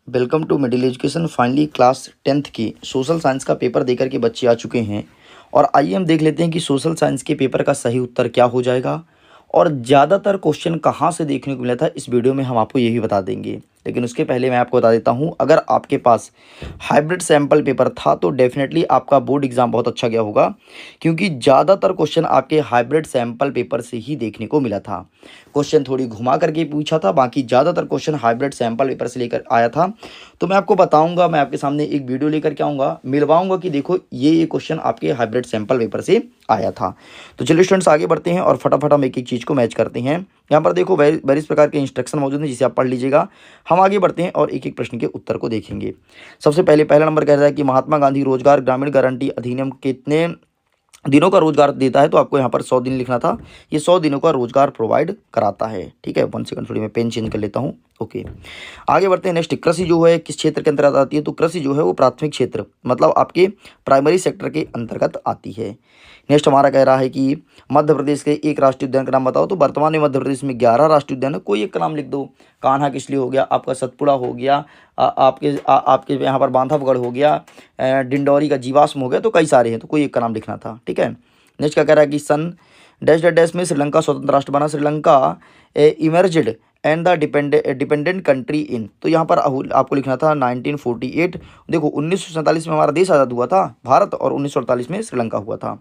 Welcome to middle education. Finally class 10th की social science का paper देकर के बच्चे आ चुके हैं और आइए हम देख लेते हैं कि सोशल साइंस के पेपर का सही उत्तर क्या हो जाएगा और ज़्यादातर क्वेश्चन कहाँ से देखने को मिला था। इस वीडियो में हम आपको यही बता देंगे, लेकिन उसके पहले मैं आपको बता देता हूँ, अगर आपके पास हाइब्रिड सैम्पल पेपर था तो डेफिनेटली आपका बोर्ड एग्ज़ाम बहुत अच्छा गया होगा, क्योंकि ज़्यादातर क्वेश्चन आपके हाइब्रिड सैम्पल पेपर से ही देखने को मिला था। क्वेश्चन थोड़ी घुमा करके पूछा था, बाकी ज़्यादातर क्वेश्चन हाइब्रिड सैम्पल पेपर से लेकर आया था। तो मैं आपको बताऊंगा, मैं आपके सामने एक वीडियो लेकर के आऊँगा, मिलवाऊंगा कि देखो ये क्वेश्चन आपके हाइब्रिड सैम्पल पेपर से आया था। तो चलिए स्टूडेंट्स आगे बढ़ते हैं और फटाफट हम एक एक चीज़ को मैच करते हैं। यहाँ पर देखो वेरियस प्रकार के इंस्ट्रक्शन मौजूद हैं जिसे आप पढ़ लीजिएगा। हम आगे बढ़ते हैं और एक एक प्रश्न के उत्तर को देखेंगे। सबसे पहले पहला नंबर कह रहा है कि महात्मा गांधी रोजगार ग्रामीण गारंटी अधिनियम कितने दिनों का रोजगार देता है। तो आपको यहाँ पर 100 दिन लिखना था। ये 100 दिनों का रोजगार प्रोवाइड कराता है। ठीक है, 1 सेकंड, थोड़ी मैं पेन चेंज कर लेता हूँ। ओके, आगे बढ़ते हैं। नेक्स्ट, कृषि जो है किस क्षेत्र के अंतर्गत आती है। तो कृषि जो है वो प्राथमिक क्षेत्र मतलब आपके प्राइमरी सेक्टर के अंतर्गत आती है। नेक्स्ट हमारा कह रहा है कि मध्य प्रदेश के एक राष्ट्रीय उद्यान का नाम बताओ। तो वर्तमान में मध्य प्रदेश में 11 राष्ट्रीय उद्यान है, कोई एक का नाम लिख दो। कान्हा किसली हो गया, आपका सतपुड़ा हो गया, आपके यहाँ पर बांधवगढ़ हो गया, डिंडौरी का जीवाश्म हो गया। तो कई सारे हैं, तो कोई एक का नाम लिखना था। ठीक है, नेक्स्ट क्या कह रहा है कि सन डैश डैश डैश में श्रीलंका स्वतंत्र राष्ट्र बना। Sri Lanka emerged and the dependent country in. तो यहाँ पर आपको लिखना था 1948। देखो 1947 में हमारा देश आज़ाद हुआ था भारत, और 1948 में श्रीलंका हुआ था।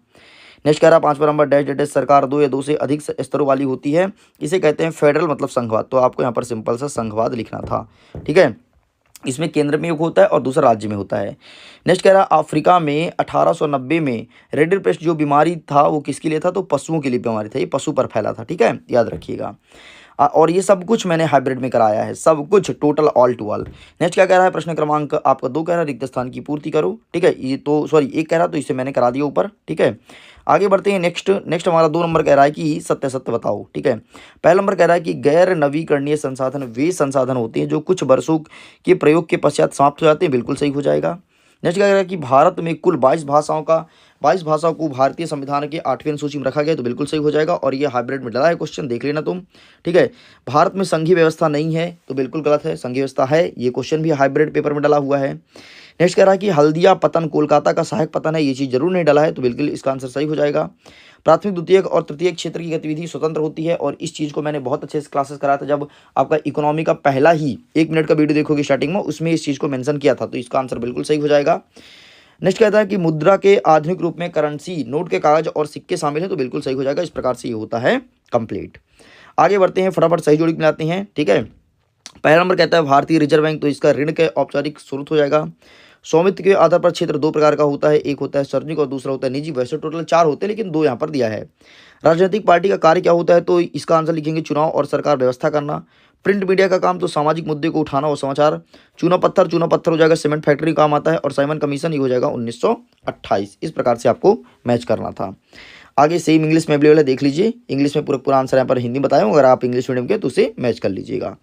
नेक्स्ट कह रहा है 5वां नंबर, डैश डैश डैश सरकार 2 या 2 से अधिक स्तरों वाली होती है, इसे कहते हैं फेडरल मतलब संघवाद। तो आपको यहाँ पर सिंपल सा संघवाद लिखना था। ठीक है, इसमें केंद्र में होता है और दूसरा राज्य में होता है। नेक्स्ट कह रहा है अफ्रीका में 1890 में रेडियल पेस्ट जो बीमारी था वो किसके लिए था। तो पशुओं के लिए बीमारी था, ये पशु पर फैला था। ठीक है, याद रखिएगा। और ये सब कुछ मैंने हाइब्रिड में कराया है, सब कुछ total all to all. Next क्या कह रहा है, प्रश्न क्रमांक आपका 2 कह रहा है रिक्त स्थान की पूर्ति करो। ठीक है, ये तो सॉरी 1 कह रहा, तो इसे मैंने करा दिया ऊपर। ठीक है, आगे बढ़ते हैं। नेक्स्ट हमारा 2 नंबर कह रहा है कि सत्य सत्य बताओ। ठीक है, पहला नंबर कह रहा है कि गैर नवीकरणीय संसाधन वे संसाधन होते हैं जो कुछ वर्षों के प्रयोग के पश्चात समाप्त हो जाते हैं। बिल्कुल सही हो जाएगा। नेक्स्ट क्या कह रहा है कि भारत में कुल 22 भाषाओं को भारतीय संविधान के 8वें अनुसूची में रखा गया है। तो बिल्कुल सही हो जाएगा, और ये हाइब्रिड में डला है क्वेश्चन, देख लेना तुम। ठीक है, भारत में संघीय व्यवस्था नहीं है, तो बिल्कुल गलत है, संघीय व्यवस्था है। ये क्वेश्चन भी हाइब्रिड पेपर में डला हुआ है। नेक्स्ट कह रहा है कि हल्दिया पतन कोलकाता का सहायक पतन है, ये चीज़ जरूर नहीं डला है, तो बिल्कुल इसका आंसर सही हो जाएगा। प्राथमिक द्वितीयक और तृतीयक क्षेत्र की गतिविधि स्वतंत्र होती है, और इस चीज़ को मैंने बहुत अच्छे से क्लासेस कराया था जब आपका इकोनॉमी का पहला ही 1 मिनट का वीडियो देखोगे स्टार्टिंग में, उसमें इस चीज़ को मेंशन किया था। तो इसका आंसर बिल्कुल सही हो जाएगा। नेक्स्ट कहता है कि मुद्रा के आधुनिक रूप में करेंसी नोट के कागज और सिक्के शामिल है। तो बिल्कुल सही हो जाएगा, इस प्रकार से ये होता है कंप्लीट। आगे बढ़ते हैं, फटाफट सही जोड़ी मिलाते हैं। ठीक है, पहला नंबर कहता है भारतीय रिजर्व बैंक, तो इसका ऋण के औपचारिक स्रोत हो जाएगा। स्वामित्व के आधार पर क्षेत्र 2 प्रकार का होता है, एक होता है सार्वजनिक और दूसरा होता है निजी। वैसे टोटल 4 होते हैं, लेकिन 2 यहाँ पर दिया है। राजनीतिक पार्टी का कार्य क्या होता है। तो इसका आंसर लिखेंगे चुनाव और सरकार व्यवस्था करना। प्रिंट मीडिया का काम तो सामाजिक मुद्दे को उठाना और समाचार। चूना पत्थर हो जाएगा सीमेंट फैक्ट्री काम आता है, और साइमन कमीशन ये हो जाएगा 1928। इस प्रकार से आपको मैच करना था। आगे सेम इंग्लिश में अवेलेबल है, देख लीजिए। इंग्लिश में पूरा आंसर यहाँ पर हिंदी बताया हूँ, अगर आप इंग्लिश मीडियम के तो उसे मैच कर लीजिएगा।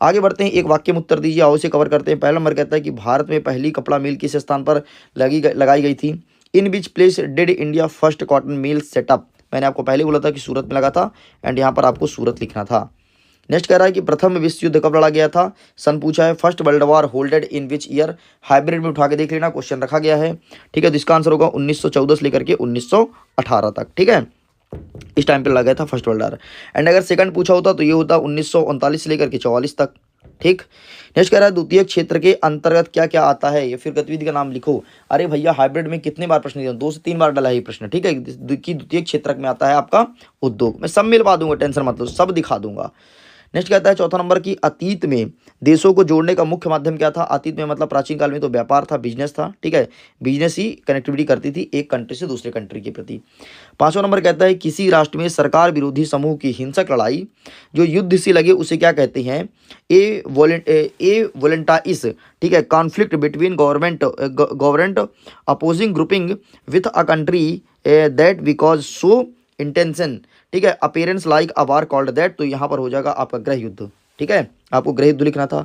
आगे बढ़ते हैं, एक वाक्य में उत्तर दीजिए, आओ इसे कवर करते हैं। पहला नंबर कहता है कि भारत में पहली कपड़ा मिल किस स्थान पर लगाई गई थी। In which place did India first cotton mill set up. मैंने आपको पहले बोला था कि सूरत में लगा था, एंड यहाँ पर आपको सूरत लिखना था। नेक्स्ट कह रहा है कि प्रथम विश्व युद्ध कब लड़ा गया था। सन पूछा है। First world war holded in which year. Hybrid में उठा के देख लेना, क्वेश्चन रखा गया है। ठीक है, तो इसका आंसर होगा 1914 से लेकर के 1918 तक। ठीक है, इस टाइम पे लगा गया था फर्स्ट वर्ल्ड वॉर। एंड अगर सेकंड पूछा होता तो ये होता 1939 से लेकर के 44 तक। ठीक, नेक्स्ट कह रहा है द्वितीय क्षेत्र के अंतर्गत क्या क्या आता है, या फिर गतिविधि का नाम लिखो। अरे भैया, हाइब्रिड में कितने बार प्रश्न दिया, 2 से 3 बार डला है ये प्रश्न। ठीक है, कि द्वितीय क्षेत्र में आता है आपका उद्योग। मैं सब मिलवा दूंगा, टेंशन मत लो, सब दिखा दूंगा। नेक्स्ट कहता है चौथा नंबर की अतीत में देशों को जोड़ने का मुख्य माध्यम क्या था। अतीत में मतलब प्राचीन काल में तो व्यापार था, बिजनेस था। ठीक है, बिजनेस ही कनेक्टिविटी करती थी एक कंट्री से दूसरे कंट्री के प्रति। 5वां नंबर कहता है किसी राष्ट्र में सरकार विरोधी समूह की हिंसक लड़ाई जो युद्ध से लगे उसे क्या कहते हैं। ए वोलेंटाइस। ठीक है, conflict between government opposing grouping with a country that because so intention. ठीक है, appearance like a war called that. तो यहाँ पर हो जाएगा आपका गृह युद्ध। ठीक है, आपको गृह युद्ध लिखना था।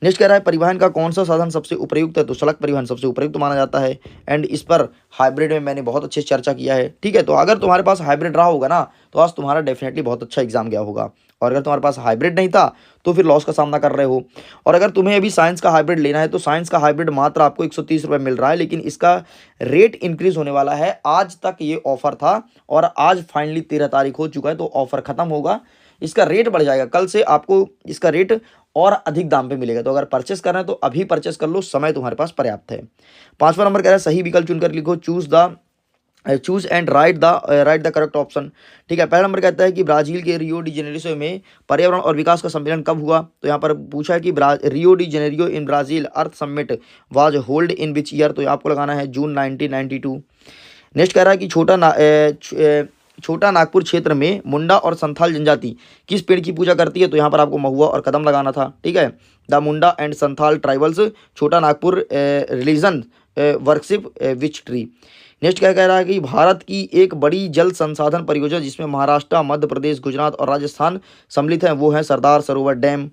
नेक्स्ट कह रहा है परिवहन का कौन सा साधन सबसे उपयुक्त है। तो सड़क परिवहन सबसे उपयुक्त माना जाता है, एंड इस पर हाइब्रिड में मैंने बहुत अच्छे से चर्चा किया है। ठीक है, तो अगर तुम्हारे पास हाइब्रिड रहा होगा ना, तो आज तुम्हारा डेफिनेटली बहुत अच्छा एग्जाम गया होगा। और अगर तुम्हारे पास हाइब्रिड नहीं था तो फिर लॉस का सामना कर रहे हो। और अगर तुम्हें अभी साइंस का हाइब्रिड लेना है तो साइंस का हाइब्रिड मात्र आपको 130 रुपये मिल रहा है, लेकिन इसका रेट इंक्रीज होने वाला है। आज तक ये ऑफर था और आज फाइनली 13 तारीख हो चुका है, तो ऑफर खत्म होगा, इसका रेट बढ़ जाएगा। कल से आपको इसका रेट और अधिक दाम पे मिलेगा। तो अगर परचेस करना है तो अभी परचेस कर लो, समय तुम्हारे पास पर्याप्त है। 5वां नंबर कह रहा है सही विकल्प चुनकर लिखो, choose and right the correct option. ठीक है, पहला नंबर कहता है कि ब्राजील के रियो डी जेनेरियो में पर्यावरण और विकास का सम्मेलन कब हुआ। तो यहाँ पर पूछा है कि Rio de Janeiro in Brazil earth summit was hold in which year. तो आपको लगाना है जून 1992। नेक्स्ट कह रहा है कि छोटा नागपुर क्षेत्र में मुंडा और संथाल जनजाति किस पेड़ की पूजा करती है। तो यहाँ पर आपको महुआ और कदम लगाना था। ठीक है, the Munda and Santhal tribals Chota Nagpur religion worship which tree. Next क्या कह रहा है कि भारत की एक बड़ी जल संसाधन परियोजना जिसमें महाराष्ट्र, मध्य प्रदेश, गुजरात और राजस्थान सम्मिलित है, वो है सरदार सरोवर डैम।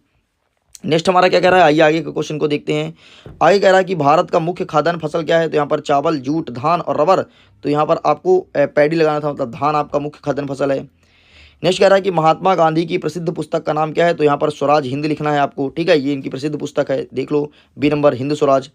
नेक्स्ट हमारा क्या कह रहा है, आइए आगे के क्वेश्चन को देखते हैं। आगे कह रहा है कि भारत का मुख्य खाद्यान्न फसल क्या है। तो यहाँ पर चावल, जूट, धान और रबर। तो यहाँ पर आपको पैडी लगाना था, मतलब धान आपका मुख्य खाद्यान्न फसल है। नेक्स्ट कह रहा है कि महात्मा गांधी की प्रसिद्ध पुस्तक का नाम क्या है। तो यहाँ पर स्वराज हिंद लिखना है आपको। ठीक है, ये इनकी प्रसिद्ध पुस्तक है, देख लो, B number Hind Swaraj.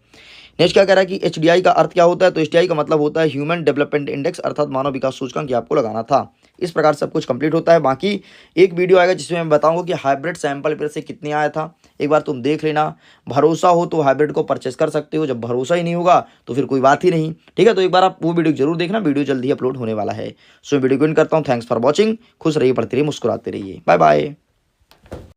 Next क्या कह रहा है कि एचडीआई का अर्थ क्या होता है। तो एचडीआई का मतलब होता है ह्यूमन डेवलपमेंट इंडेक्स, अर्थात मानव विकास सूचकांक, ये आपको लगाना था। इस प्रकार सब कुछ कंप्लीट होता है। बाकी एक वीडियो आएगा जिसमें मैं बताऊंगा कि हाइब्रिड सैंपल पेपर से कितने आया था, एक बार तुम देख लेना। भरोसा हो तो हाइब्रिड को परचेस कर सकते हो, जब भरोसा ही नहीं होगा तो फिर कोई बात ही नहीं। ठीक है, तो एक बार आप वो वीडियो जरूर देखना, वीडियो जल्दी अपलोड होने वाला है। सो वीडियो को एंड करता हूँ। Thanks for watching. खुश रहिए, पढ़ते रहिए, मुस्कुराते रहिए। Bye bye.